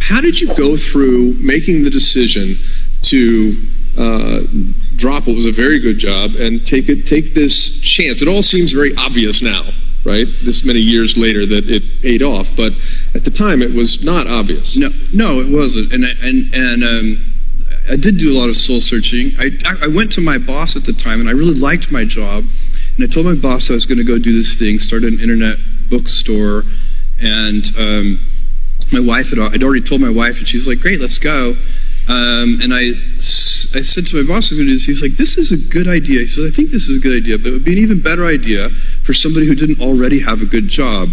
How did you go through making the decision to drop what was a very good job and take this chance? It all seems very obvious now, right? This many years later that it paid off, but at the time it was not obvious. No, it wasn't. And I did do a lot of soul searching. I went to my boss at the time, and I really liked my job. And I told my boss I was going to go do this thing, start an internet bookstore, and my wife I'd already told my wife, and she's like, "Great, let's go." And I said to my boss, "I was going to do this." He's like, "This is a good idea." He says, "I think this is a good idea, but it would be an even better idea for somebody who didn't already have a good job."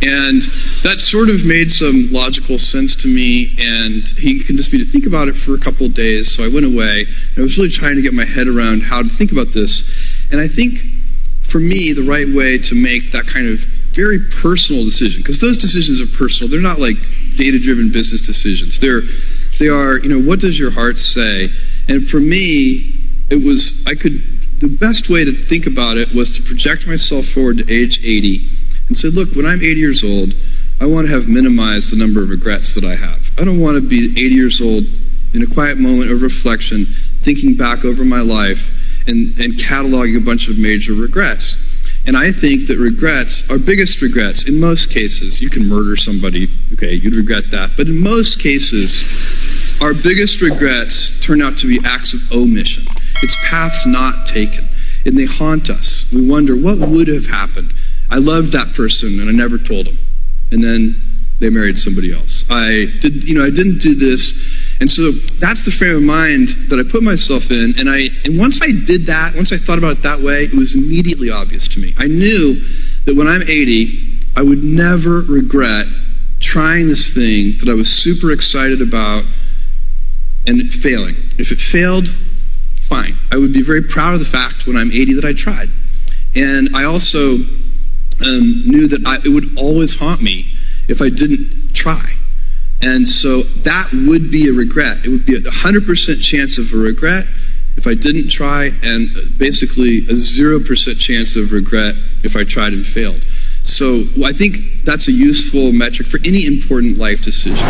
And that sort of made some logical sense to me, and he convinced me to think about it for a couple of days, so I went away. And I was really trying to get my head around how to think about this. And I think, for me, the right way to make that kind of very personal decision, because those decisions are personal, they're not like data-driven business decisions. They are, what does your heart say? And for me, the best way to think about it was to project myself forward to age 80 and say, look, when I'm 80 years old, I want to have minimized the number of regrets that I have. I don't want to be 80 years old in a quiet moment of reflection, thinking back over my life and cataloging a bunch of major regrets. And I think that regrets, our biggest regrets, in most cases, you can murder somebody, okay, you'd regret that. But in most cases, our biggest regrets turn out to be acts of omission. It's paths not taken. And they haunt us. We wonder, what would have happened? I loved that person and I never told them. And then they married somebody else. I didn't do this. And so that's the frame of mind that I put myself in. And once I did that, once I thought about it that way, it was immediately obvious to me. I knew that when I'm 80, I would never regret trying this thing that I was super excited about and it failing. If it failed, fine. I would be very proud of the fact when I'm 80 that I tried. And I also knew that it would always haunt me if I didn't try. And so that would be a regret. It would be a 100% chance of a regret if I didn't try, and basically a 0% chance of regret if I tried and failed. So I think that's a useful metric for any important life decision.